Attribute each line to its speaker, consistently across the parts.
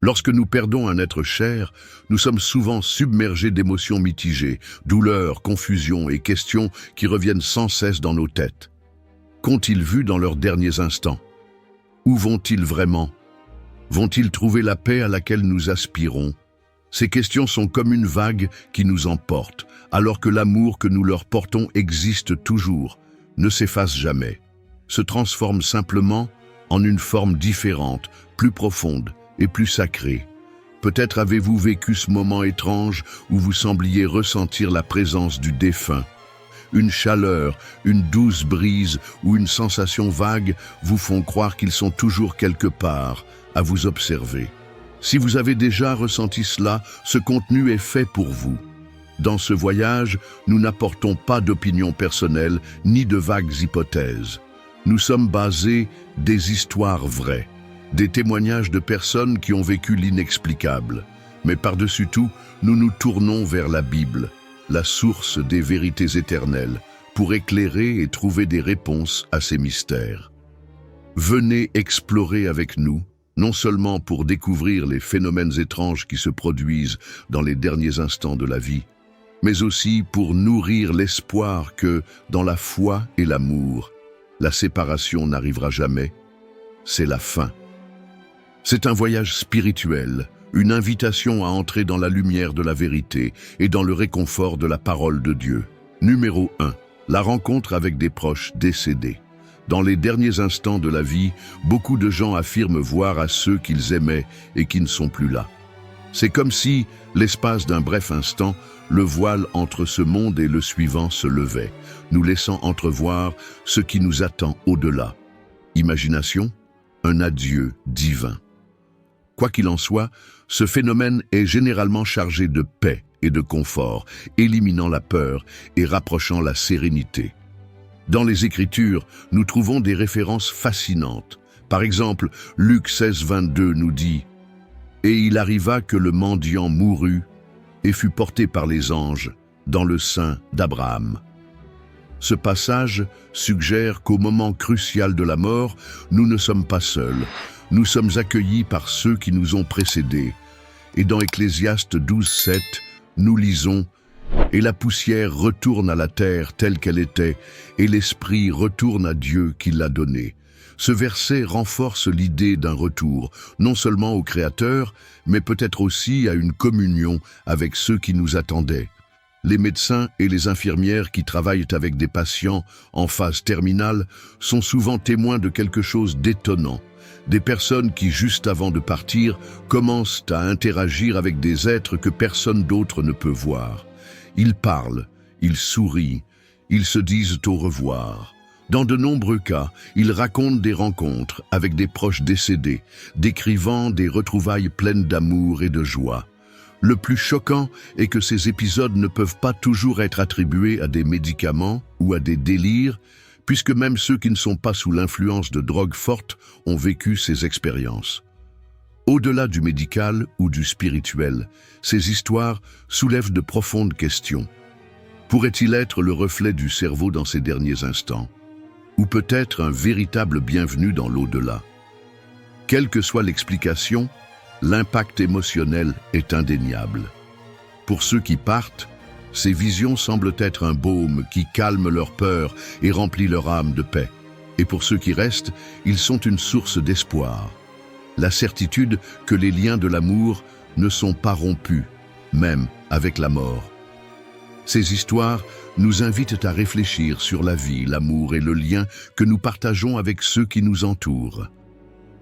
Speaker 1: Lorsque nous perdons un être cher, nous sommes souvent submergés d'émotions mitigées, douleurs, confusion et questions qui reviennent sans cesse dans nos têtes. Qu'ont-ils vu dans leurs derniers instants? Où vont-ils vraiment? Vont-ils trouver la paix à laquelle nous aspirons? Ces questions sont comme une vague qui nous emporte, alors que l'amour que nous leur portons existe toujours, ne s'efface jamais, se transforme simplement en une forme différente, plus profonde et plus sacrée. Peut-être avez-vous vécu ce moment étrange où vous sembliez ressentir la présence du défunt. Une chaleur, une douce brise ou une sensation vague vous font croire qu'ils sont toujours quelque part, à vous observer. Si vous avez déjà ressenti cela, ce contenu est fait pour vous. Dans ce voyage, nous n'apportons pas d'opinion personnelle ni de vagues hypothèses. Nous sommes basés des histoires vraies, des témoignages de personnes qui ont vécu l'inexplicable. Mais par-dessus tout, nous nous tournons vers la Bible, la source des vérités éternelles, pour éclairer et trouver des réponses à ces mystères. Venez explorer avec nous, non seulement pour découvrir les phénomènes étranges qui se produisent dans les derniers instants de la vie, mais aussi pour nourrir l'espoir que, dans la foi et l'amour, la séparation n'arrivera jamais, c'est la fin. C'est un voyage spirituel, une invitation à entrer dans la lumière de la vérité et dans le réconfort de la parole de Dieu. Numéro 1. La rencontre avec des proches décédés. Dans les derniers instants de la vie, beaucoup de gens affirment voir à ceux qu'ils aimaient et qui ne sont plus là. C'est comme si, l'espace d'un bref instant, le voile entre ce monde et le suivant se levait, nous laissant entrevoir ce qui nous attend au-delà. Imagination, un adieu divin. Quoi qu'il en soit, ce phénomène est généralement chargé de paix et de confort, éliminant la peur et rapprochant la sérénité. Dans les Écritures, nous trouvons des références fascinantes. Par exemple, Luc 16, 22 nous dit « Et il arriva que le mendiant mourut et fut porté par les anges dans le sein d'Abraham. » Ce passage suggère qu'au moment crucial de la mort, nous ne sommes pas seuls. Nous sommes accueillis par ceux qui nous ont précédés. Et dans Ecclésiaste 12, 7, nous lisons « Et la poussière retourne à la terre telle qu'elle était, et l'esprit retourne à Dieu qui l'a donné. » Ce verset renforce l'idée d'un retour, non seulement au Créateur, mais peut-être aussi à une communion avec ceux qui nous attendaient. Les médecins et les infirmières qui travaillent avec des patients en phase terminale sont souvent témoins de quelque chose d'étonnant. Des personnes qui, juste avant de partir, commencent à interagir avec des êtres que personne d'autre ne peut voir. Ils parlent, ils sourient, ils se disent au revoir. Dans de nombreux cas, ils racontent des rencontres avec des proches décédés, décrivant des retrouvailles pleines d'amour et de joie. Le plus choquant est que ces épisodes ne peuvent pas toujours être attribués à des médicaments ou à des délires, puisque même ceux qui ne sont pas sous l'influence de drogues fortes ont vécu ces expériences. Au-delà du médical ou du spirituel, ces histoires soulèvent de profondes questions. Pourrait-il être le reflet du cerveau dans ces derniers instants? Ou peut-être un véritable bienvenu dans l'au-delà? Quelle que soit l'explication, l'impact émotionnel est indéniable. Pour ceux qui partent, ces visions semblent être un baume qui calme leur peur et remplit leur âme de paix. Et pour ceux qui restent, ils sont une source d'espoir. La certitude que les liens de l'amour ne sont pas rompus, même avec la mort. Ces histoires nous invitent à réfléchir sur la vie, l'amour et le lien que nous partageons avec ceux qui nous entourent.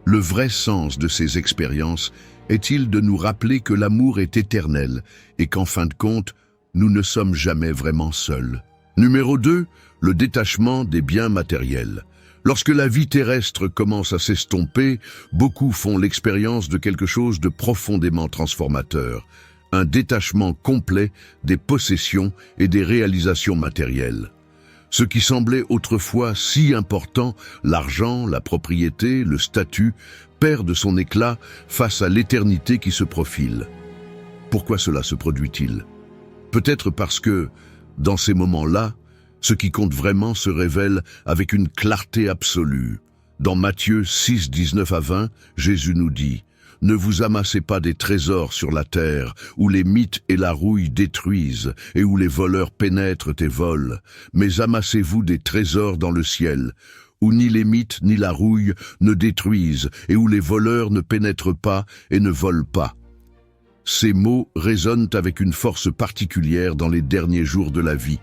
Speaker 1: Le vrai sens de ces expériences est-il de nous rappeler que l'amour est éternel et qu'en fin de compte, nous ne sommes jamais vraiment seuls. Numéro 2, le détachement des biens matériels. Lorsque la vie terrestre commence à s'estomper, beaucoup font l'expérience de quelque chose de profondément transformateur, un détachement complet des possessions et des réalisations matérielles. Ce qui semblait autrefois si important, l'argent, la propriété, le statut, perd de son éclat face à l'éternité qui se profile. Pourquoi cela se produit-il? Peut-être parce que, dans ces moments-là, ce qui compte vraiment se révèle avec une clarté absolue. Dans Matthieu 6, 19 à 20, Jésus nous dit « Ne vous amassez pas des trésors sur la terre, où les mythes et la rouille détruisent, et où les voleurs pénètrent et volent, mais amassez-vous des trésors dans le ciel, où ni les mythes ni la rouille ne détruisent, et où les voleurs ne pénètrent pas et ne volent pas. Ces mots résonnent avec une force particulière dans les derniers jours de la vie,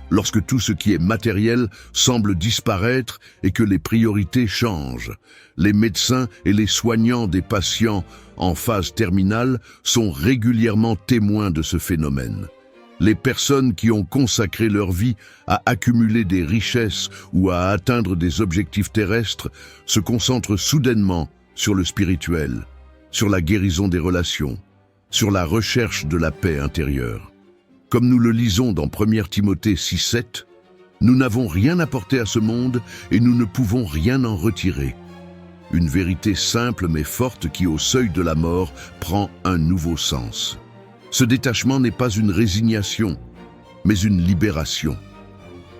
Speaker 1: lorsque tout ce qui est matériel semble disparaître et que les priorités changent. Les médecins et les soignants des patients en phase terminale sont régulièrement témoins de ce phénomène. Les personnes qui ont consacré leur vie à accumuler des richesses ou à atteindre des objectifs terrestres se concentrent soudainement sur le spirituel, sur la guérison des relations, sur la recherche de la paix intérieure. Comme nous le lisons dans 1 Timothée 6,7, nous n'avons rien apporté à ce monde et nous ne pouvons rien en retirer. Une vérité simple mais forte qui, au seuil de la mort, prend un nouveau sens. Ce détachement n'est pas une résignation, mais une libération.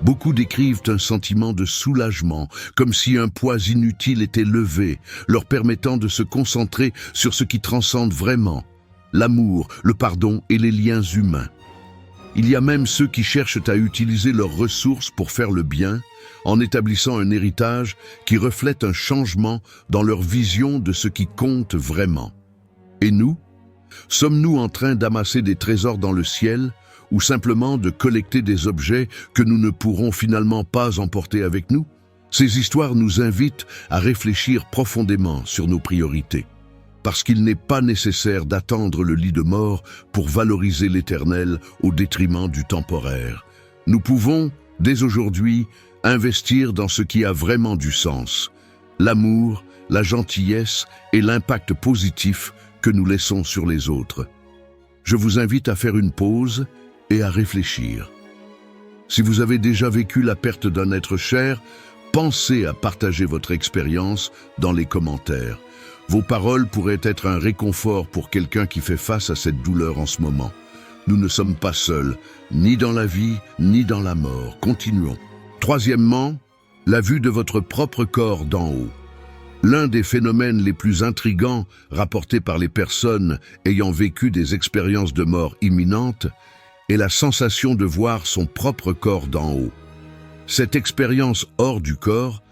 Speaker 1: Beaucoup décrivent un sentiment de soulagement, comme si un poids inutile était levé, leur permettant de se concentrer sur ce qui transcende vraiment, l'amour, le pardon et les liens humains. Il y a même ceux qui cherchent à utiliser leurs ressources pour faire le bien, en établissant un héritage qui reflète un changement dans leur vision de ce qui compte vraiment. Et nous? Sommes-nous en train d'amasser des trésors dans le ciel ou simplement de collecter des objets que nous ne pourrons finalement pas emporter avec nous? Ces histoires nous invitent à réfléchir profondément sur nos priorités, parce qu'il n'est pas nécessaire d'attendre le lit de mort pour valoriser l'éternel au détriment du temporaire. Nous pouvons, dès aujourd'hui, investir dans ce qui a vraiment du sens, l'amour, la gentillesse et l'impact positif que nous laissons sur les autres. Je vous invite à faire une pause et à réfléchir. Si vous avez déjà vécu la perte d'un être cher, pensez à partager votre expérience dans les commentaires. Vos paroles pourraient être un réconfort pour quelqu'un qui fait face à cette douleur en ce moment. Nous ne sommes pas seuls, ni dans la vie, ni dans la mort. Continuons. Troisièmement, la vue de votre propre corps d'en haut. L'un des phénomènes les plus intrigants rapportés par les personnes ayant vécu des expériences de mort imminente est la sensation de voir son propre corps d'en haut. Cette expérience hors du corps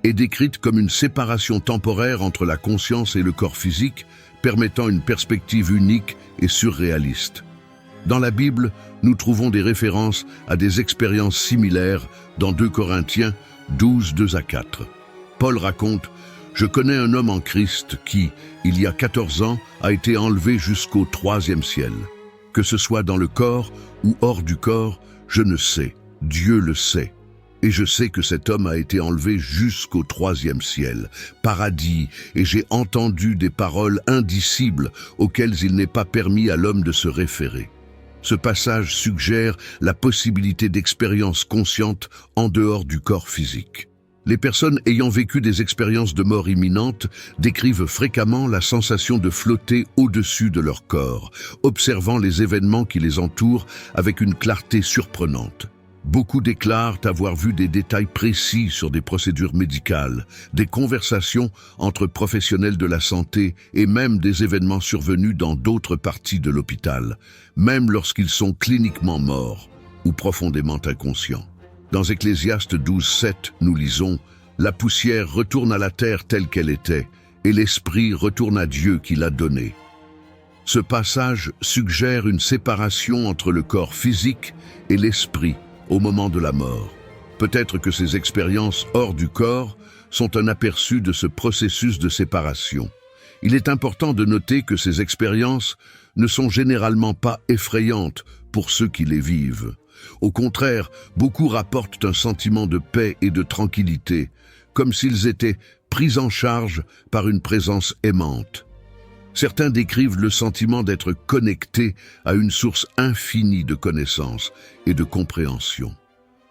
Speaker 1: est décrite comme une séparation temporaire entre la conscience et le corps physique, permettant une perspective unique et surréaliste. Dans la Bible, nous trouvons des références à des expériences similaires dans 2 Corinthiens 12, 2-4. Paul raconte: « Je connais un homme en Christ qui, il y a 14 ans, a été enlevé jusqu'au 3e ciel. Que ce soit dans le corps ou hors du corps, je ne sais, Dieu le sait. Et je sais que cet homme a été enlevé jusqu'au 3e ciel, paradis, et j'ai entendu des paroles indicibles auxquelles il n'est pas permis à l'homme de se référer. » Ce passage suggère la possibilité d'expériences conscientes en dehors du corps physique. Les personnes ayant vécu des expériences de mort imminente décrivent fréquemment la sensation de flotter au-dessus de leur corps, observant les événements qui les entourent avec une clarté surprenante. Beaucoup déclarent avoir vu des détails précis sur des procédures médicales, des conversations entre professionnels de la santé et même des événements survenus dans d'autres parties de l'hôpital, même lorsqu'ils sont cliniquement morts ou profondément inconscients. Dans Ecclésiaste 12:7, nous lisons « La poussière retourne à la terre telle qu'elle était, et l'esprit retourne à Dieu qui l'a donné. » Ce passage suggère une séparation entre le corps physique et l'esprit au moment de la mort. Peut-être que ces expériences hors du corps sont un aperçu de ce processus de séparation. Il est important de noter que ces expériences ne sont généralement pas effrayantes pour ceux qui les vivent. Au contraire, beaucoup rapportent un sentiment de paix et de tranquillité, comme s'ils étaient pris en charge par une présence aimante. Certains décrivent le sentiment d'être connectés à une source infinie de connaissances et de compréhension.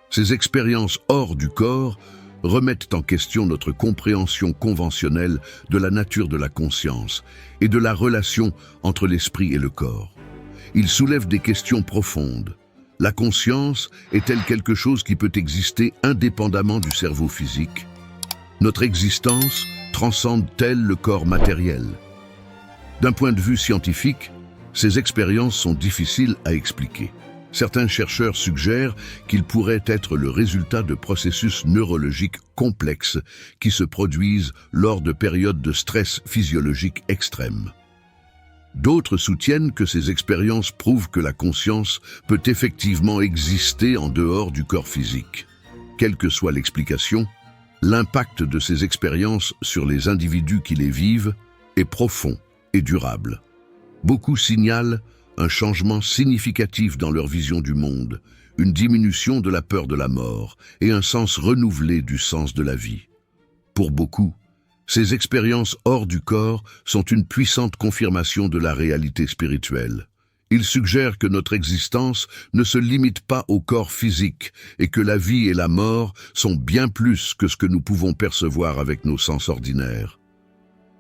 Speaker 1: Ces expériences hors du corps remettent en question notre compréhension conventionnelle de la nature de la conscience et de la relation entre l'esprit et le corps. Ils soulèvent des questions profondes. La conscience est-elle quelque chose qui peut exister indépendamment du cerveau physique? Notre existence transcende-t-elle le corps matériel? D'un point de vue scientifique, ces expériences sont difficiles à expliquer. Certains chercheurs suggèrent qu'ils pourraient être le résultat de processus neurologiques complexes qui se produisent lors de périodes de stress physiologique extrême. D'autres soutiennent que ces expériences prouvent que la conscience peut effectivement exister en dehors du corps physique. Quelle que soit l'explication, l'impact de ces expériences sur les individus qui les vivent est profond et durable. Beaucoup signalent un changement significatif dans leur vision du monde, une diminution de la peur de la mort et un sens renouvelé du sens de la vie. Pour beaucoup, ces expériences hors du corps sont une puissante confirmation de la réalité spirituelle. Ils suggèrent que notre existence ne se limite pas au corps physique et que la vie et la mort sont bien plus que ce que nous pouvons percevoir avec nos sens ordinaires.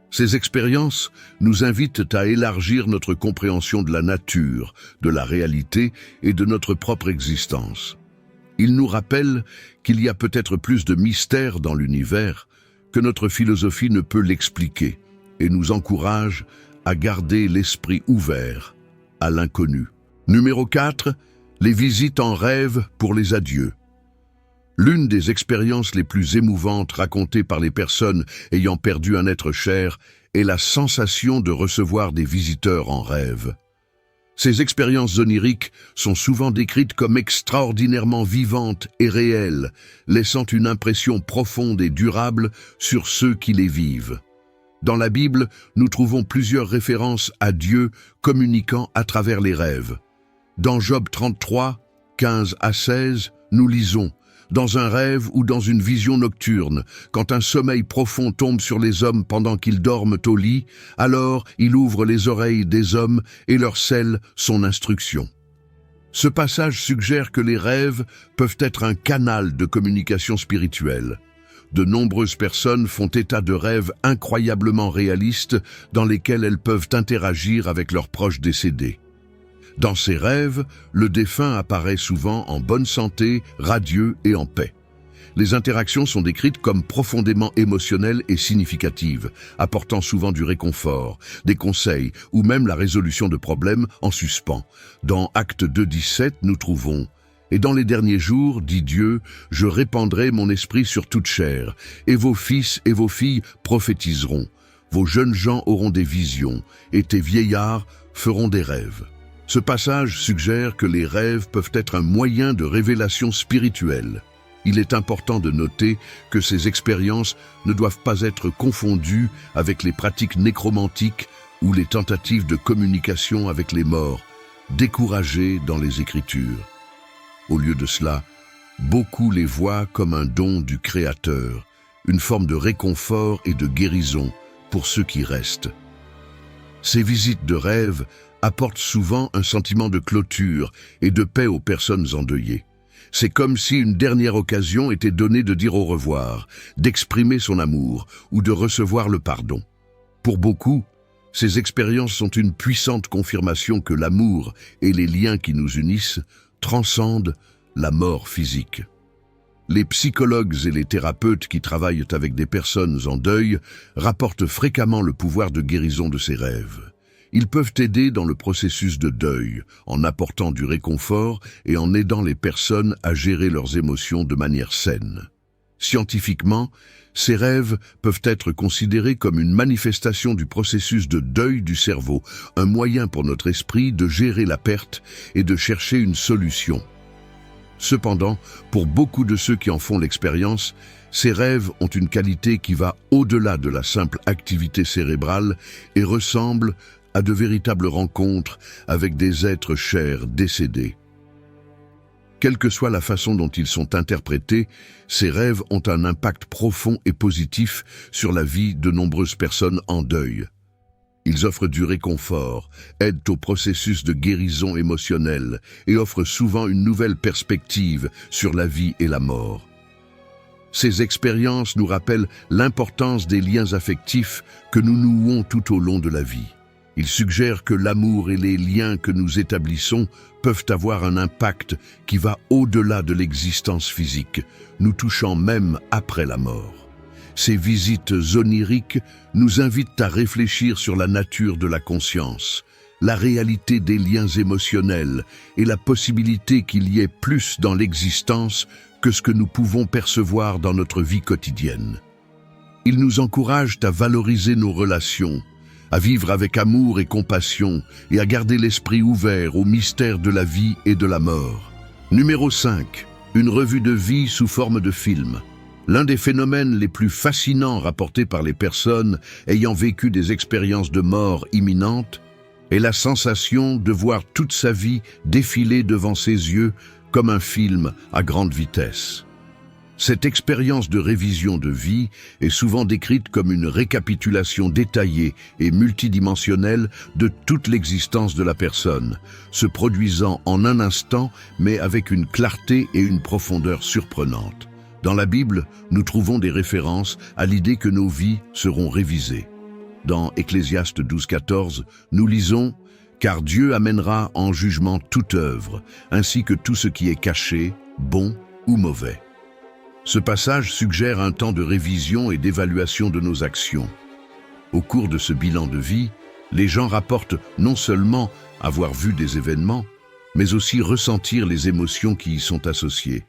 Speaker 1: Ces expériences nous invitent à élargir notre compréhension de la nature, de la réalité et de notre propre existence. Ils nous rappellent qu'il y a peut-être plus de mystère dans l'univers que notre philosophie ne peut l'expliquer et nous encouragent à garder l'esprit ouvert à l'inconnu. Numéro 4, les visites en rêve pour les adieux. L'une des expériences les plus émouvantes racontées par les personnes ayant perdu un être cher est la sensation de recevoir des visiteurs en rêve. Ces expériences oniriques sont souvent décrites comme extraordinairement vivantes et réelles, laissant une impression profonde et durable sur ceux qui les vivent. Dans la Bible, nous trouvons plusieurs références à Dieu communiquant à travers les rêves. Dans Job 33, 15 à 16, nous lisons « Dans un rêve ou dans une vision nocturne, quand un sommeil profond tombe sur les hommes pendant qu'ils dorment au lit, alors il ouvre les oreilles des hommes et leur scelle son instruction. » Ce passage suggère que les rêves peuvent être un canal de communication spirituelle. De nombreuses personnes font état de rêves incroyablement réalistes dans lesquels elles peuvent interagir avec leurs proches décédés. Dans ces rêves, le défunt apparaît souvent en bonne santé, radieux et en paix. Les interactions sont décrites comme profondément émotionnelles et significatives, apportant souvent du réconfort, des conseils ou même la résolution de problèmes en suspens. Dans Actes 2:17, nous trouvons « Et dans les derniers jours, dit Dieu, je répandrai mon esprit sur toute chair, et vos fils et vos filles prophétiseront, vos jeunes gens auront des visions, et tes vieillards feront des rêves. » Ce passage suggère que les rêves peuvent être un moyen de révélation spirituelle. Il est important de noter que ces expériences ne doivent pas être confondues avec les pratiques nécromantiques ou les tentatives de communication avec les morts, découragées dans les Écritures. Au lieu de cela, beaucoup les voient comme un don du Créateur, une forme de réconfort et de guérison pour ceux qui restent. Ces visites de rêve apportent souvent un sentiment de clôture et de paix aux personnes endeuillées. C'est comme si une dernière occasion était donnée de dire au revoir, d'exprimer son amour ou de recevoir le pardon. Pour beaucoup, ces expériences sont une puissante confirmation que l'amour et les liens qui nous unissent transcendent la mort physique. Les psychologues et les thérapeutes qui travaillent avec des personnes en deuil rapportent fréquemment le pouvoir de guérison de ces rêves. Ils peuvent aider dans le processus de deuil, en apportant du réconfort et en aidant les personnes à gérer leurs émotions de manière saine. Scientifiquement, ces rêves peuvent être considérés comme une manifestation du processus de deuil du cerveau, un moyen pour notre esprit de gérer la perte et de chercher une solution. Cependant, pour beaucoup de ceux qui en font l'expérience, ces rêves ont une qualité qui va au-delà de la simple activité cérébrale et ressemble à de véritables rencontres avec des êtres chers décédés. Quelle que soit la façon dont ils sont interprétés, ces rêves ont un impact profond et positif sur la vie de nombreuses personnes en deuil. Ils offrent du réconfort, aident au processus de guérison émotionnelle et offrent souvent une nouvelle perspective sur la vie et la mort. Ces expériences nous rappellent l'importance des liens affectifs que nous nouons tout au long de la vie. Ils suggèrent que l'amour et les liens que nous établissons peuvent avoir un impact qui va au-delà de l'existence physique, nous touchant même après la mort. Ces visites oniriques nous invitent à réfléchir sur la nature de la conscience, la réalité des liens émotionnels et la possibilité qu'il y ait plus dans l'existence que ce que nous pouvons percevoir dans notre vie quotidienne. Ils nous encouragent à valoriser nos relations, à vivre avec amour et compassion et à garder l'esprit ouvert au mystère de la vie et de la mort. Numéro 5. Une revue de vie sous forme de film. L'un des phénomènes les plus fascinants rapportés par les personnes ayant vécu des expériences de mort imminente est la sensation de voir toute sa vie défiler devant ses yeux comme un film à grande vitesse. Cette expérience de révision de vie est souvent décrite comme une récapitulation détaillée et multidimensionnelle de toute l'existence de la personne, se produisant en un instant mais avec une clarté et une profondeur surprenantes. Dans la Bible, nous trouvons des références à l'idée que nos vies seront révisées. Dans Ecclésiaste 12,14, nous lisons « Car Dieu amènera en jugement toute œuvre, ainsi que tout ce qui est caché, bon ou mauvais. » Ce passage suggère un temps de révision et d'évaluation de nos actions. Au cours de ce bilan de vie, les gens rapportent non seulement avoir vu des événements, mais aussi ressentir les émotions qui y sont associées.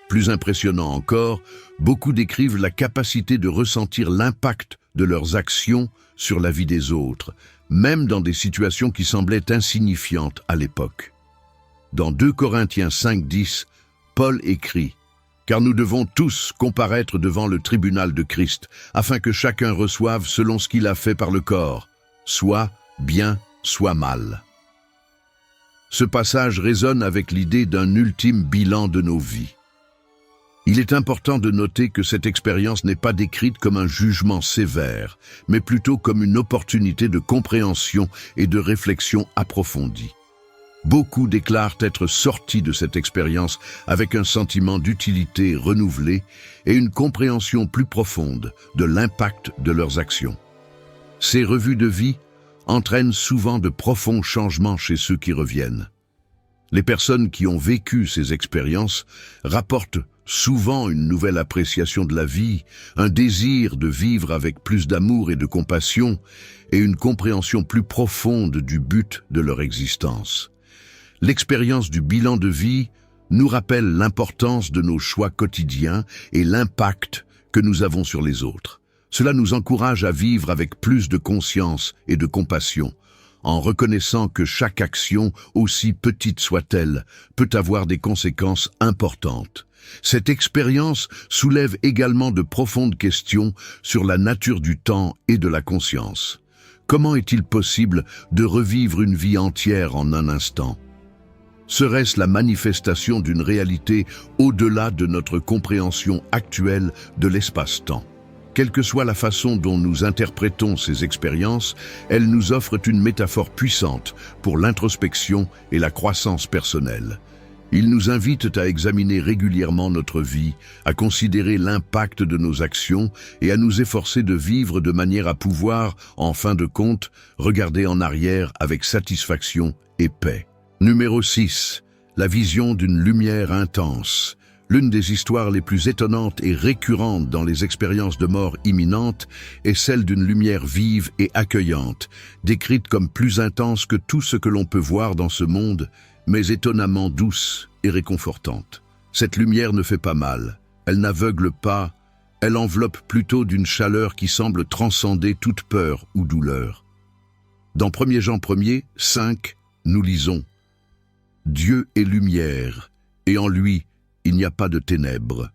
Speaker 1: Plus impressionnant encore, beaucoup décrivent la capacité de ressentir l'impact de leurs actions sur la vie des autres, même dans des situations qui semblaient insignifiantes à l'époque. Dans 2 Corinthiens 5,10, Paul écrit « Car nous devons tous comparaître devant le tribunal de Christ, afin que chacun reçoive selon ce qu'il a fait par le corps, soit bien, soit mal. » Ce passage résonne avec l'idée d'un ultime bilan de nos vies. Il est important de noter que cette expérience n'est pas décrite comme un jugement sévère, mais plutôt comme une opportunité de compréhension et de réflexion approfondie. Beaucoup déclarent être sortis de cette expérience avec un sentiment d'utilité renouvelé et une compréhension plus profonde de l'impact de leurs actions. Ces revues de vie entraînent souvent de profonds changements chez ceux qui reviennent. Les personnes qui ont vécu ces expériences rapportent souvent une nouvelle appréciation de la vie, un désir de vivre avec plus d'amour et de compassion, et une compréhension plus profonde du but de leur existence. L'expérience du bilan de vie nous rappelle l'importance de nos choix quotidiens et l'impact que nous avons sur les autres. Cela nous encourage à vivre avec plus de conscience et de compassion, en reconnaissant que chaque action, aussi petite soit-elle, peut avoir des conséquences importantes. Cette expérience soulève également de profondes questions sur la nature du temps et de la conscience. Comment est-il possible de revivre une vie entière en un instant? Serait-ce la manifestation d'une réalité au-delà de notre compréhension actuelle de l'espace-temps? Quelle que soit la façon dont nous interprétons ces expériences, elles nous offrent une métaphore puissante pour l'introspection et la croissance personnelle. Ils nous invitent à examiner régulièrement notre vie, à considérer l'impact de nos actions et à nous efforcer de vivre de manière à pouvoir, en fin de compte, regarder en arrière avec satisfaction et paix. Numéro 6. La vision d'une lumière intense. L'une des histoires les plus étonnantes et récurrentes dans les expériences de mort imminente est celle d'une lumière vive et accueillante, décrite comme plus intense que tout ce que l'on peut voir dans ce monde, mais étonnamment douce et réconfortante. Cette lumière ne fait pas mal, elle n'aveugle pas, elle enveloppe plutôt d'une chaleur qui semble transcender toute peur ou douleur. Dans 1 Jean 1er, 5, nous lisons « Dieu est lumière, et en lui, il n'y a pas de ténèbres.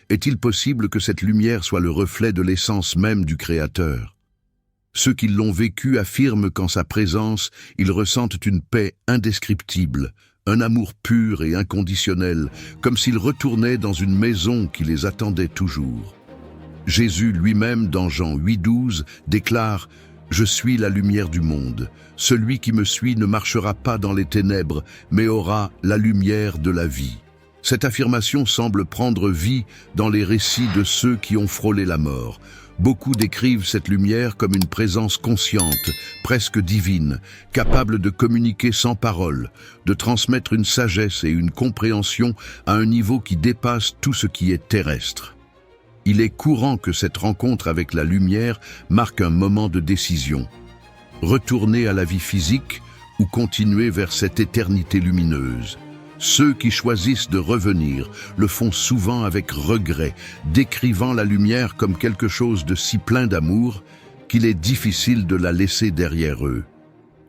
Speaker 1: Est-il possible que cette lumière soit le reflet de l'essence même du Créateur? Ceux qui l'ont vécu affirment qu'en sa présence, ils ressentent une paix indescriptible, un amour pur et inconditionnel, comme s'ils retournaient dans une maison qui les attendait toujours. Jésus lui-même, dans Jean 8,12, déclare « Je suis la lumière du monde. Celui qui me suit ne marchera pas dans les ténèbres, mais aura la lumière de la vie. » Cette affirmation semble prendre vie dans les récits de ceux qui ont frôlé la mort. Beaucoup décrivent cette lumière comme une présence consciente, presque divine, capable de communiquer sans parole, de transmettre une sagesse et une compréhension à un niveau qui dépasse tout ce qui est terrestre. Il est courant que cette rencontre avec la lumière marque un moment de décision. Retourner à la vie physique ou continuer vers cette éternité lumineuse. Ceux qui choisissent de revenir le font souvent avec regret, décrivant la lumière comme quelque chose de si plein d'amour qu'il est difficile de la laisser derrière eux.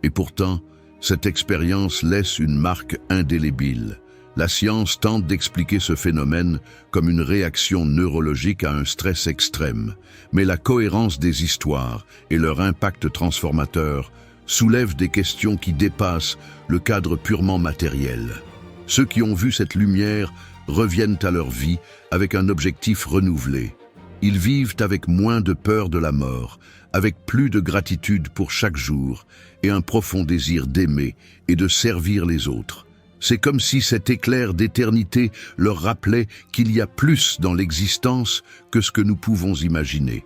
Speaker 1: Et pourtant, cette expérience laisse une marque indélébile. La science tente d'expliquer ce phénomène comme une réaction neurologique à un stress extrême, mais la cohérence des histoires et leur impact transformateur soulèvent des questions qui dépassent le cadre purement matériel. Ceux qui ont vu cette lumière reviennent à leur vie avec un objectif renouvelé. Ils vivent avec moins de peur de la mort, avec plus de gratitude pour chaque jour et un profond désir d'aimer et de servir les autres. C'est comme si cet éclair d'éternité leur rappelait qu'il y a plus dans l'existence que ce que nous pouvons imaginer.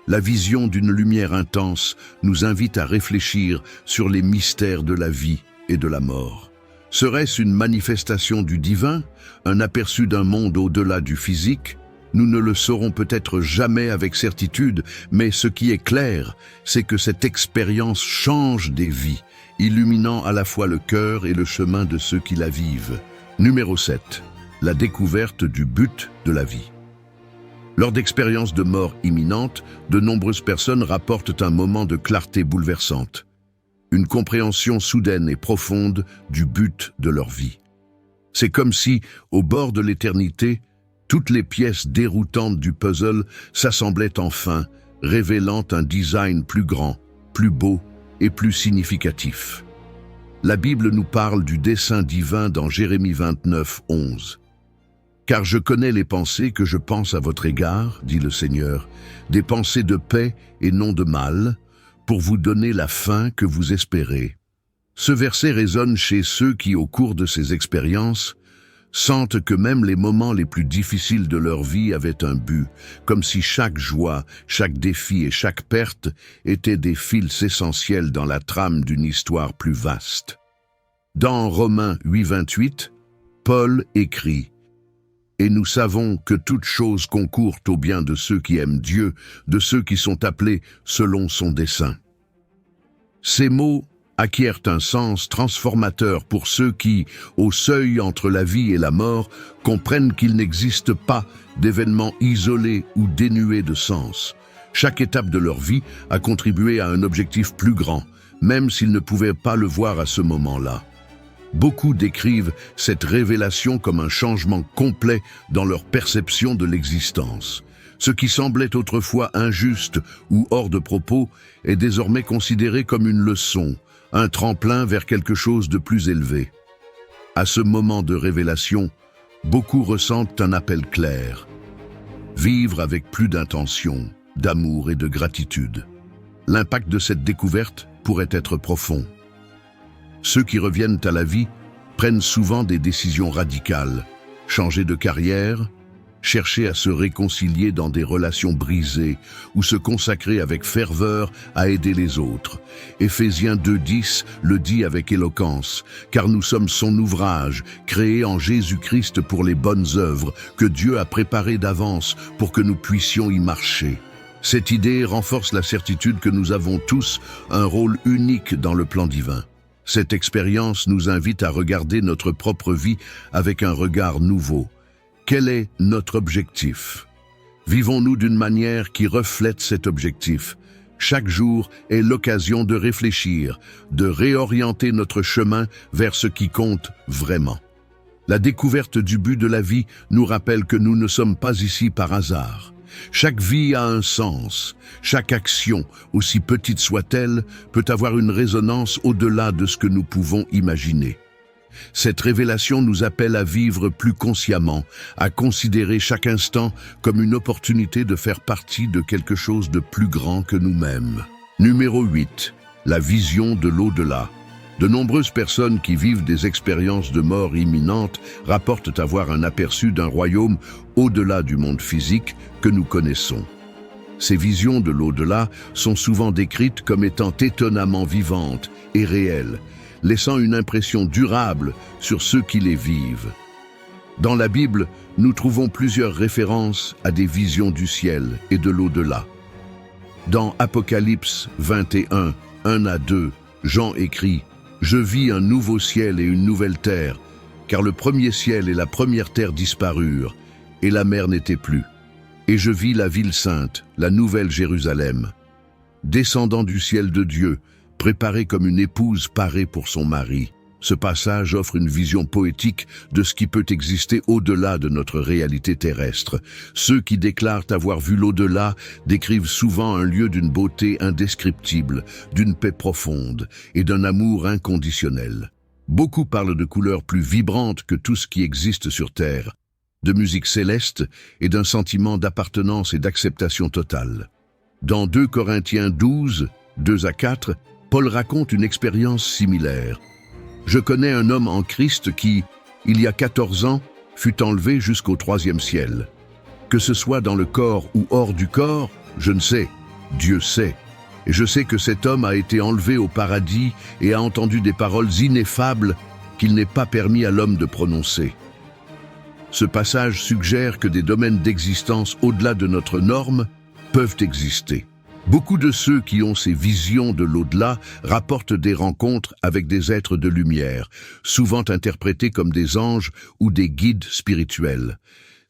Speaker 1: La vision d'une lumière intense nous invite à réfléchir sur les mystères de la vie et de la mort. Serait-ce une manifestation du divin, un aperçu d'un monde au-delà du physique? Nous ne le saurons peut-être jamais avec certitude, mais ce qui est clair, c'est que cette expérience change des vies, illuminant à la fois le cœur et le chemin de ceux qui la vivent. Numéro 7. La découverte du but de la vie. Lors d'expériences de mort imminente, de nombreuses personnes rapportent un moment de clarté bouleversante. Une compréhension soudaine et profonde du but de leur vie. C'est comme si, au bord de l'éternité, toutes les pièces déroutantes du puzzle s'assemblaient enfin, révélant un design plus grand, plus beau et plus significatif. La Bible nous parle du dessein divin dans Jérémie 29, 11. « Car je connais les pensées que je pense à votre égard, dit le Seigneur, des pensées de paix et non de mal, pour vous donner la fin que vous espérez. » Ce verset résonne chez ceux qui, au cours de ces expériences, sentent que même les moments les plus difficiles de leur vie avaient un but, comme si chaque joie, chaque défi et chaque perte étaient des fils essentiels dans la trame d'une histoire plus vaste. Dans Romains 8, 28, Paul écrit « Et nous savons que toute chose concourt au bien de ceux qui aiment Dieu, de ceux qui sont appelés selon son dessein. » Ces mots acquièrent un sens transformateur pour ceux qui, au seuil entre la vie et la mort, comprennent qu'il n'existe pas d'événements isolés ou dénués de sens. Chaque étape de leur vie a contribué à un objectif plus grand, même s'ils ne pouvaient pas le voir à ce moment-là. Beaucoup décrivent cette révélation comme un changement complet dans leur perception de l'existence. Ce qui semblait autrefois injuste ou hors de propos est désormais considéré comme une leçon, un tremplin vers quelque chose de plus élevé. À ce moment de révélation, beaucoup ressentent un appel clair. Vivre avec plus d'intention, d'amour et de gratitude. L'impact de cette découverte pourrait être profond. Ceux qui reviennent à la vie prennent souvent des décisions radicales, changer de carrière, chercher à se réconcilier dans des relations brisées ou se consacrer avec ferveur à aider les autres. Éphésiens 2,10 le dit avec éloquence, car nous sommes son ouvrage, créé en Jésus-Christ pour les bonnes œuvres que Dieu a préparées d'avance pour que nous puissions y marcher. Cette idée renforce la certitude que nous avons tous un rôle unique dans le plan divin. Cette expérience nous invite à regarder notre propre vie avec un regard nouveau. Quel est notre objectif? Vivons-nous d'une manière qui reflète cet objectif? Chaque jour est l'occasion de réfléchir, de réorienter notre chemin vers ce qui compte vraiment. La découverte du but de la vie nous rappelle que nous ne sommes pas ici par hasard. Chaque vie a un sens. Chaque action, aussi petite soit-elle, peut avoir une résonance au-delà de ce que nous pouvons imaginer. Cette révélation nous appelle à vivre plus consciemment, à considérer chaque instant comme une opportunité de faire partie de quelque chose de plus grand que nous-mêmes. Numéro 8. La vision de l'au-delà. De nombreuses personnes qui vivent des expériences de mort imminente rapportent avoir un aperçu d'un royaume au-delà du monde physique que nous connaissons. Ces visions de l'au-delà sont souvent décrites comme étant étonnamment vivantes et réelles, laissant une impression durable sur ceux qui les vivent. Dans la Bible, nous trouvons plusieurs références à des visions du ciel et de l'au-delà. Dans Apocalypse 21, 1 à 2, Jean écrit « Je vis un nouveau ciel et une nouvelle terre, car le premier ciel et la première terre disparurent, et la mer n'était plus. Et je vis la ville sainte, la nouvelle Jérusalem, descendant du ciel de Dieu, préparée comme une épouse parée pour son mari. » Ce passage offre une vision poétique de ce qui peut exister au-delà de notre réalité terrestre. Ceux qui déclarent avoir vu l'au-delà décrivent souvent un lieu d'une beauté indescriptible, d'une paix profonde et d'un amour inconditionnel. Beaucoup parlent de couleurs plus vibrantes que tout ce qui existe sur Terre, de musique céleste et d'un sentiment d'appartenance et d'acceptation totale. Dans 2 Corinthiens 12, 2 à 4, Paul raconte une expérience similaire. Je connais un homme en Christ qui, il y a 14 ans, fut enlevé jusqu'au 3e ciel. Que ce soit dans le corps ou hors du corps, je ne sais, Dieu sait. Et je sais que cet homme a été enlevé au paradis et a entendu des paroles ineffables qu'il n'est pas permis à l'homme de prononcer. Ce passage suggère que des domaines d'existence au-delà de notre norme peuvent exister. Beaucoup de ceux qui ont ces visions de l'au-delà rapportent des rencontres avec des êtres de lumière, souvent interprétés comme des anges ou des guides spirituels.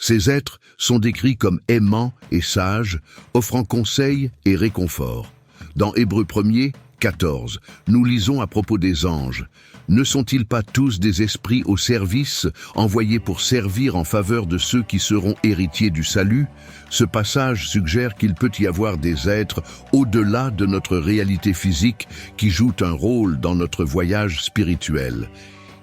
Speaker 1: Ces êtres sont décrits comme aimants et sages, offrant conseil et réconfort. Dans Hébreux 1er, 14, nous lisons à propos des anges. Ne sont-ils pas tous des esprits au service, envoyés pour servir en faveur de ceux qui seront héritiers du salut? Ce passage suggère qu'il peut y avoir des êtres au-delà de notre réalité physique qui jouent un rôle dans notre voyage spirituel.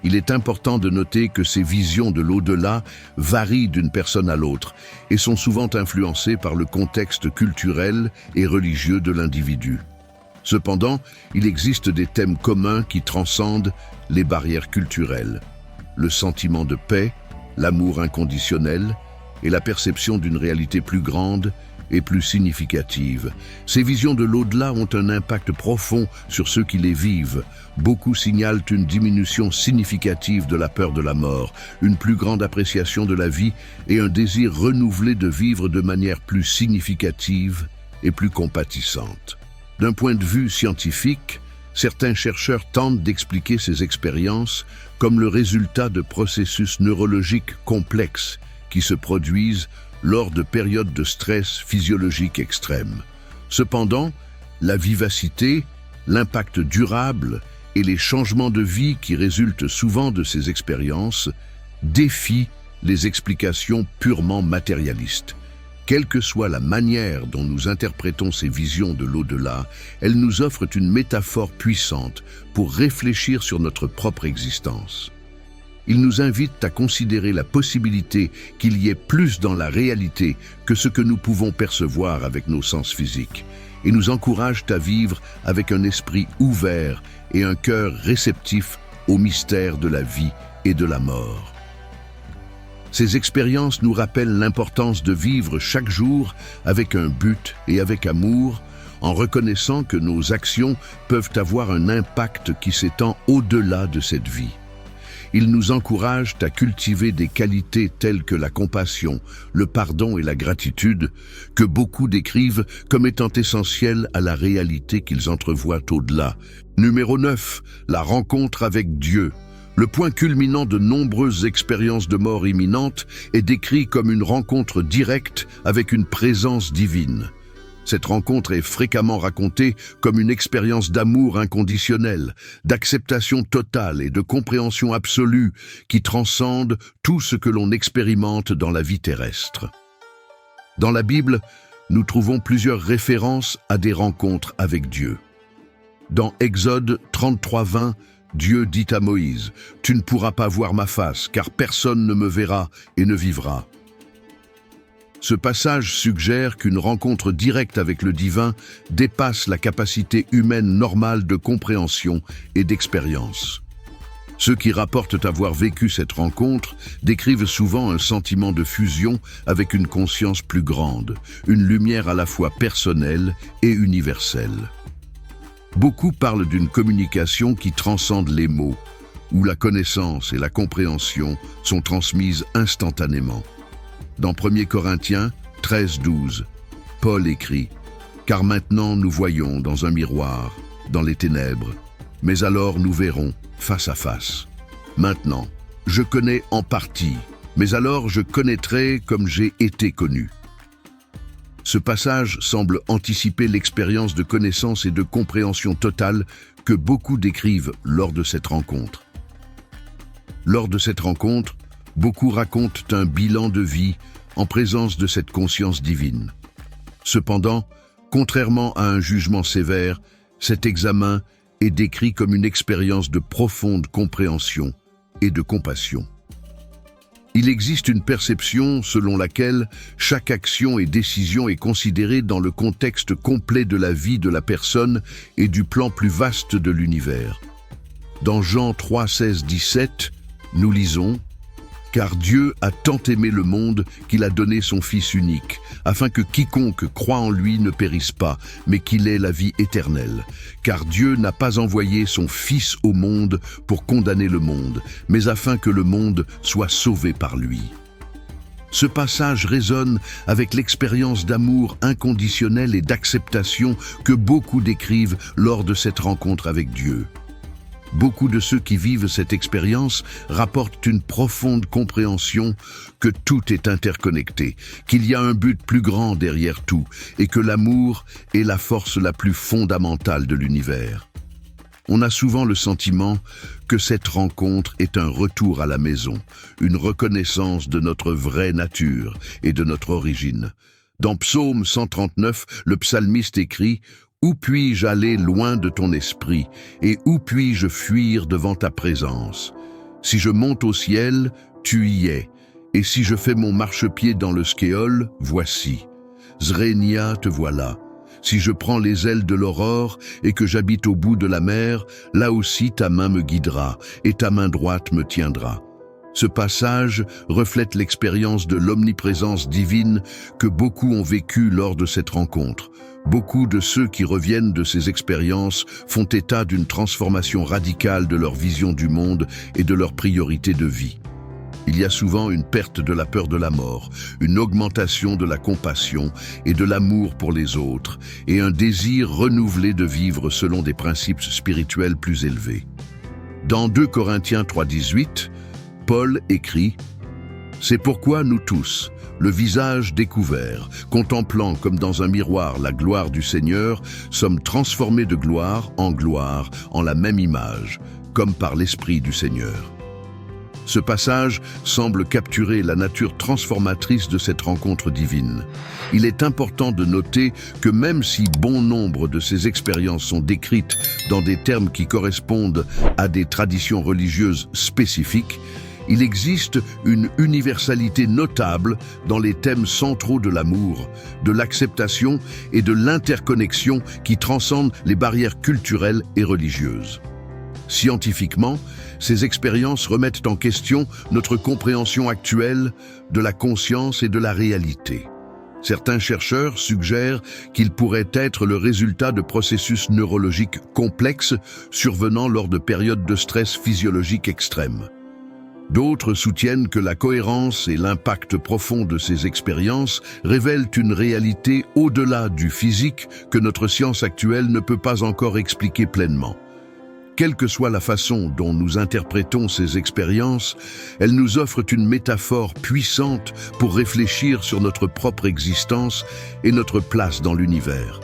Speaker 1: Il est important de noter que ces visions de l'au-delà varient d'une personne à l'autre et sont souvent influencées par le contexte culturel et religieux de l'individu. Cependant, il existe des thèmes communs qui transcendent les barrières culturelles. Le sentiment de paix, l'amour inconditionnel et la perception d'une réalité plus grande et plus significative. Ces visions de l'au-delà ont un impact profond sur ceux qui les vivent. Beaucoup signalent une diminution significative de la peur de la mort, une plus grande appréciation de la vie et un désir renouvelé de vivre de manière plus significative et plus compatissante. D'un point de vue scientifique, certains chercheurs tentent d'expliquer ces expériences comme le résultat de processus neurologiques complexes qui se produisent lors de périodes de stress physiologique extrême. Cependant, la vivacité, l'impact durable et les changements de vie qui résultent souvent de ces expériences défient les explications purement matérialistes. Quelle que soit la manière dont nous interprétons ces visions de l'au-delà, elles nous offrent une métaphore puissante pour réfléchir sur notre propre existence. Ils nous invitent à considérer la possibilité qu'il y ait plus dans la réalité que ce que nous pouvons percevoir avec nos sens physiques, et nous encouragent à vivre avec un esprit ouvert et un cœur réceptif au mystère de la vie et de la mort. Ces expériences nous rappellent l'importance de vivre chaque jour avec un but et avec amour, en reconnaissant que nos actions peuvent avoir un impact qui s'étend au-delà de cette vie. Ils nous encouragent à cultiver des qualités telles que la compassion, le pardon et la gratitude, que beaucoup décrivent comme étant essentielles à la réalité qu'ils entrevoient au-delà. Numéro 9, la rencontre avec Dieu. Le point culminant de nombreuses expériences de mort imminente est décrit comme une rencontre directe avec une présence divine. Cette rencontre est fréquemment racontée comme une expérience d'amour inconditionnel, d'acceptation totale et de compréhension absolue qui transcende tout ce que l'on expérimente dans la vie terrestre. Dans la Bible, nous trouvons plusieurs références à des rencontres avec Dieu. Dans Exode 33:20, Dieu dit à Moïse « Tu ne pourras pas voir ma face, car personne ne me verra et ne vivra. » Ce passage suggère qu'une rencontre directe avec le divin dépasse la capacité humaine normale de compréhension et d'expérience. Ceux qui rapportent avoir vécu cette rencontre décrivent souvent un sentiment de fusion avec une conscience plus grande, une lumière à la fois personnelle et universelle. Beaucoup parlent d'une communication qui transcende les mots, où la connaissance et la compréhension sont transmises instantanément. Dans 1 Corinthiens 13:12, Paul écrit « Car maintenant nous voyons dans un miroir, dans les ténèbres, mais alors nous verrons face à face. Maintenant, je connais en partie, mais alors je connaîtrai comme j'ai été connu. » Ce passage semble anticiper l'expérience de connaissance et de compréhension totale que beaucoup décrivent lors de cette rencontre. Lors de cette rencontre, beaucoup racontent un bilan de vie en présence de cette conscience divine. Cependant, contrairement à un jugement sévère, cet examen est décrit comme une expérience de profonde compréhension et de compassion. Il existe une perception selon laquelle chaque action et décision est considérée dans le contexte complet de la vie de la personne et du plan plus vaste de l'univers. Dans Jean 3:16-17, nous lisons « Car Dieu a tant aimé le monde qu'il a donné son Fils unique, afin que quiconque croit en lui ne périsse pas, mais qu'il ait la vie éternelle. Car Dieu n'a pas envoyé son Fils au monde pour condamner le monde, mais afin que le monde soit sauvé par lui. » Ce passage résonne avec l'expérience d'amour inconditionnel et d'acceptation que beaucoup décrivent lors de cette rencontre avec Dieu. Beaucoup de ceux qui vivent cette expérience rapportent une profonde compréhension que tout est interconnecté, qu'il y a un but plus grand derrière tout et que l'amour est la force la plus fondamentale de l'univers. On a souvent le sentiment que cette rencontre est un retour à la maison, une reconnaissance de notre vraie nature et de notre origine. Dans Psaume 139, le psalmiste écrit « Où puis-je aller loin de ton esprit, et où puis-je fuir devant ta présence? Si je monte au ciel, tu y es, et si je fais mon marchepied dans le skéol, voici. Zrénia, te voilà. Si je prends les ailes de l'aurore et que j'habite au bout de la mer, là aussi ta main me guidera, et ta main droite me tiendra. » Ce passage reflète l'expérience de l'omniprésence divine que beaucoup ont vécue lors de cette rencontre. Beaucoup de ceux qui reviennent de ces expériences font état d'une transformation radicale de leur vision du monde et de leurs priorités de vie. Il y a souvent une perte de la peur de la mort, une augmentation de la compassion et de l'amour pour les autres, et un désir renouvelé de vivre selon des principes spirituels plus élevés. Dans 2 Corinthiens 3:18, Paul écrit « C'est pourquoi nous tous, le visage découvert, contemplant comme dans un miroir la gloire du Seigneur, sommes transformés de gloire en la même image, comme par l'Esprit du Seigneur. » Ce passage semble capturer la nature transformatrice de cette rencontre divine. Il est important de noter que même si bon nombre de ces expériences sont décrites dans des termes qui correspondent à des traditions religieuses spécifiques, il existe une universalité notable dans les thèmes centraux de l'amour, de l'acceptation et de l'interconnexion qui transcendent les barrières culturelles et religieuses. Scientifiquement, ces expériences remettent en question notre compréhension actuelle de la conscience et de la réalité. Certains chercheurs suggèrent qu'ils pourraient être le résultat de processus neurologiques complexes survenant lors de périodes de stress physiologique extrême. D'autres soutiennent que la cohérence et l'impact profond de ces expériences révèlent une réalité au-delà du physique que notre science actuelle ne peut pas encore expliquer pleinement. Quelle que soit la façon dont nous interprétons ces expériences, elles nous offrent une métaphore puissante pour réfléchir sur notre propre existence et notre place dans l'univers.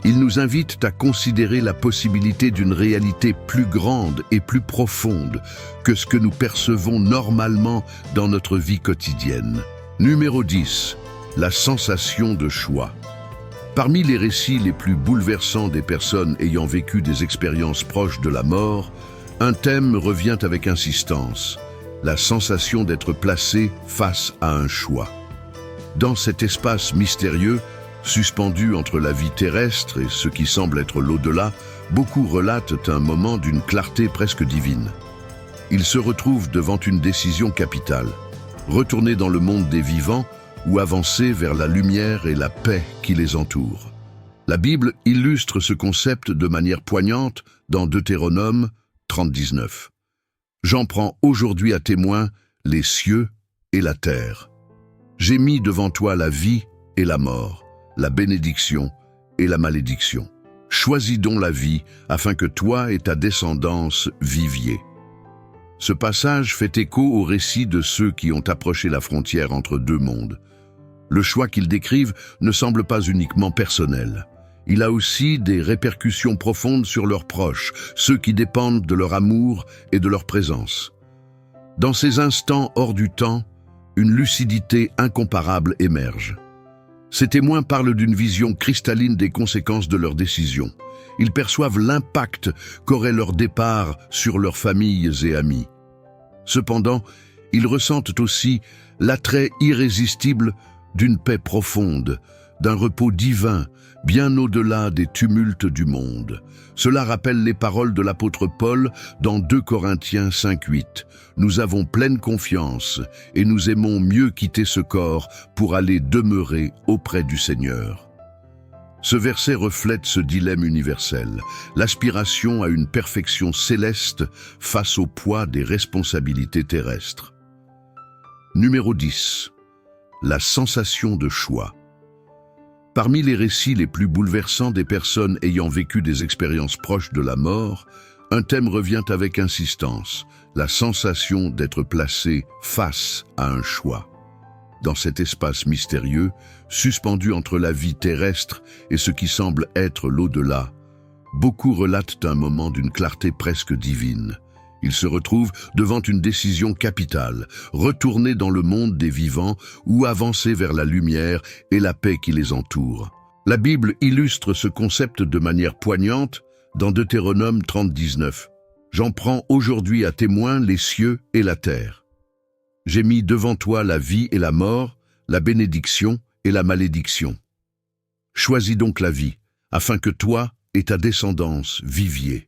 Speaker 1: Ils nous invitent à considérer la possibilité d'une réalité plus grande et plus profonde que ce que nous percevons normalement dans notre vie quotidienne. Numéro 10. La sensation de choix. Parmi les récits les plus bouleversants des personnes ayant vécu des expériences proches de la mort, un thème revient avec insistance, la sensation d'être placé face à un choix. Dans cet espace mystérieux, suspendu entre la vie terrestre et ce qui semble être l'au-delà, beaucoup relatent un moment d'une clarté presque divine. Ils se retrouvent devant une décision capitale, retourner dans le monde des vivants ou avancer vers la lumière et la paix qui les entourent. La Bible illustre ce concept de manière poignante dans Deutéronome 30:19. « J'en prends aujourd'hui à témoin les cieux et la terre. » J'ai mis devant toi la vie et la mort, la bénédiction et la malédiction. Choisis donc la vie, afin que toi et ta descendance viviez. » Ce passage fait écho au récit de ceux qui ont approché la frontière entre deux mondes. Le choix qu'ils décrivent ne semble pas uniquement personnel. Il a aussi des répercussions profondes sur leurs proches, ceux qui dépendent de leur amour et de leur présence. Dans ces instants hors du temps, une lucidité incomparable émerge. Ces témoins parlent d'une vision cristalline des conséquences de leurs décisions. Ils perçoivent l'impact qu'aurait leur départ sur leurs familles et amis. Cependant, ils ressentent aussi l'attrait irrésistible d'une paix profonde, d'un repos divin, bien au-delà des tumultes du monde. Cela rappelle les paroles de l'apôtre Paul dans 2 Corinthiens 5:8. « Nous avons pleine confiance et nous aimons mieux quitter ce corps pour aller demeurer auprès du Seigneur. » Ce verset reflète ce dilemme universel, l'aspiration à une perfection céleste face au poids des responsabilités terrestres. Numéro 10. La sensation de choix. Parmi les récits les plus bouleversants des personnes ayant vécu des expériences proches de la mort, un thème revient avec insistance, la sensation d'être placé face à un choix. Dans cet espace mystérieux, suspendu entre la vie terrestre et ce qui semble être l'au-delà, beaucoup relatent un moment d'une clarté presque divine. Ils se retrouvent devant une décision capitale, retourner dans le monde des vivants ou avancer vers la lumière et la paix qui les entoure. La Bible illustre ce concept de manière poignante dans Deutéronome 30:19. « J'en prends aujourd'hui à témoin les cieux et la terre. J'ai mis devant toi la vie et la mort, la bénédiction et la malédiction. Choisis donc la vie, afin que toi et ta descendance viviez. »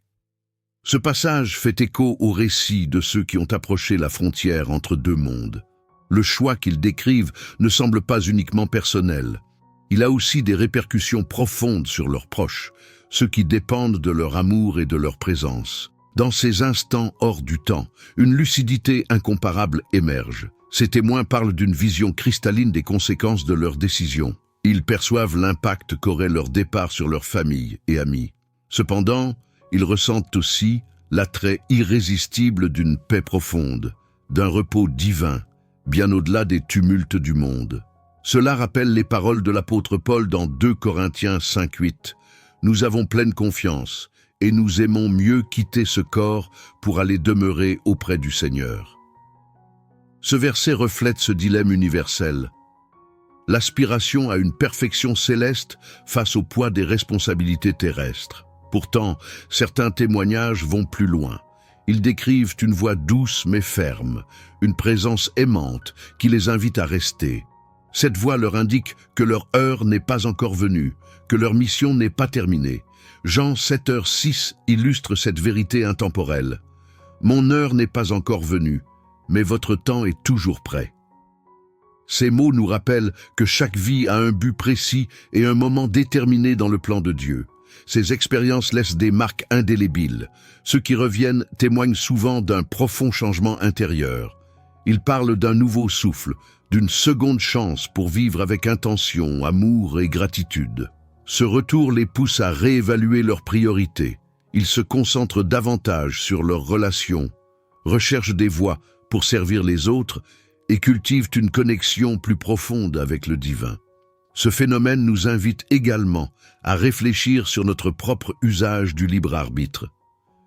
Speaker 1: Ce passage fait écho au récit de ceux qui ont approché la frontière entre deux mondes. Le choix qu'ils décrivent ne semble pas uniquement personnel. Il a aussi des répercussions profondes sur leurs proches, ceux qui dépendent de leur amour et de leur présence. Dans ces instants hors du temps, une lucidité incomparable émerge. Ces témoins parlent d'une vision cristalline des conséquences de leurs décisions. Ils perçoivent l'impact qu'aurait leur départ sur leur famille et amis. Cependant, ils ressentent aussi l'attrait irrésistible d'une paix profonde, d'un repos divin, bien au-delà des tumultes du monde. Cela rappelle les paroles de l'apôtre Paul dans 2 Corinthiens 5:8. « Nous avons pleine confiance et nous aimons mieux quitter ce corps pour aller demeurer auprès du Seigneur. » Ce verset reflète ce dilemme universel. L'aspiration à une perfection céleste face au poids des responsabilités terrestres. Pourtant, certains témoignages vont plus loin. Ils décrivent une voix douce mais ferme, une présence aimante qui les invite à rester. Cette voix leur indique que leur heure n'est pas encore venue, que leur mission n'est pas terminée. Jean 7:6 illustre cette vérité intemporelle. « Mon heure n'est pas encore venue, mais votre temps est toujours prêt. » Ces mots nous rappellent que chaque vie a un but précis et un moment déterminé dans le plan de Dieu. Ces expériences laissent des marques indélébiles. Ceux qui reviennent témoignent souvent d'un profond changement intérieur. Ils parlent d'un nouveau souffle, d'une seconde chance pour vivre avec intention, amour et gratitude. Ce retour les pousse à réévaluer leurs priorités. Ils se concentrent davantage sur leurs relations, recherchent des voies pour servir les autres et cultivent une connexion plus profonde avec le divin. Ce phénomène nous invite également à réfléchir sur notre propre usage du libre arbitre.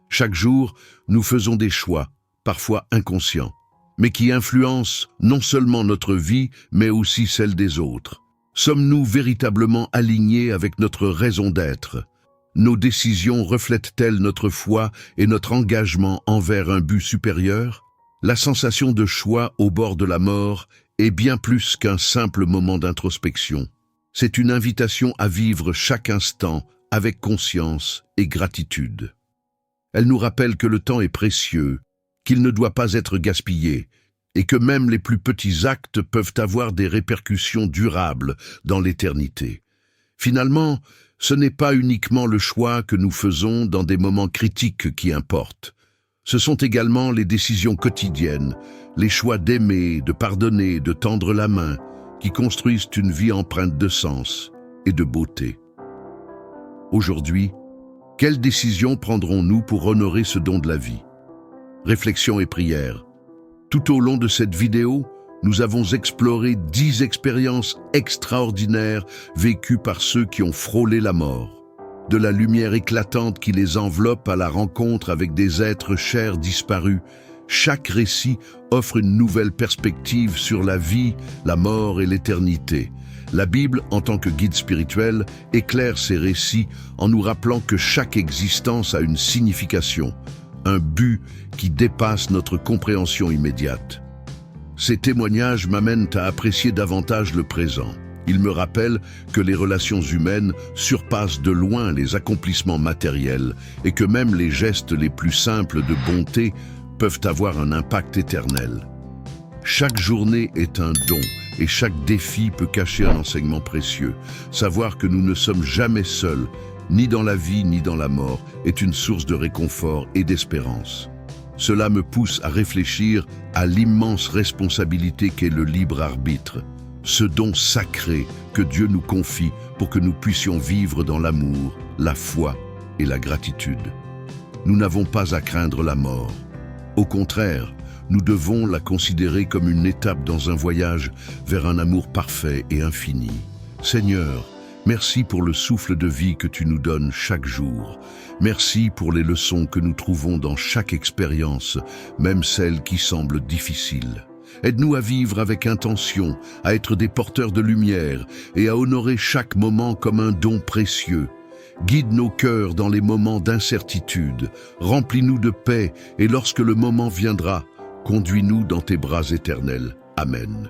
Speaker 1: Chaque jour, nous faisons des choix, parfois inconscients, mais qui influencent non seulement notre vie, mais aussi celle des autres. Sommes-nous véritablement alignés avec notre raison d'être? Nos décisions reflètent-elles notre foi et notre engagement envers un but supérieur? La sensation de choix au bord de la mort est bien plus qu'un simple moment d'introspection. C'est une invitation à vivre chaque instant avec conscience et gratitude. Elle nous rappelle que le temps est précieux, qu'il ne doit pas être gaspillé, et que même les plus petits actes peuvent avoir des répercussions durables dans l'éternité. Finalement, ce n'est pas uniquement le choix que nous faisons dans des moments critiques qui importent. Ce sont également les décisions quotidiennes, les choix d'aimer, de pardonner, de tendre la main, qui construisent une vie empreinte de sens et de beauté. Aujourd'hui, quelles décisions prendrons-nous pour honorer ce don de la vie? Réflexion et prière. Tout au long de cette vidéo, nous avons exploré 10 expériences extraordinaires vécues par ceux qui ont frôlé la mort. De la lumière éclatante qui les enveloppe à la rencontre avec des êtres chers disparus, chaque récit offre une nouvelle perspective sur la vie, la mort et l'éternité. La Bible, en tant que guide spirituel, éclaire ces récits en nous rappelant que chaque existence a une signification, un but qui dépasse notre compréhension immédiate. Ces témoignages m'amènent à apprécier davantage le présent. Ils me rappellent que les relations humaines surpassent de loin les accomplissements matériels et que même les gestes les plus simples de bonté peuvent avoir un impact éternel. Chaque journée est un don et chaque défi peut cacher un enseignement précieux. Savoir que nous ne sommes jamais seuls, ni dans la vie ni dans la mort, est une source de réconfort et d'espérance. Cela me pousse à réfléchir à l'immense responsabilité qu'est le libre arbitre, ce don sacré que Dieu nous confie pour que nous puissions vivre dans l'amour, la foi et la gratitude. Nous n'avons pas à craindre la mort. Au contraire, nous devons la considérer comme une étape dans un voyage vers un amour parfait et infini. Seigneur, merci pour le souffle de vie que tu nous donnes chaque jour. Merci pour les leçons que nous trouvons dans chaque expérience, même celles qui semblent difficiles. Aide-nous à vivre avec intention, à être des porteurs de lumière et à honorer chaque moment comme un don précieux. Guide nos cœurs dans les moments d'incertitude, remplis-nous de paix et lorsque le moment viendra, conduis-nous dans tes bras éternels. Amen.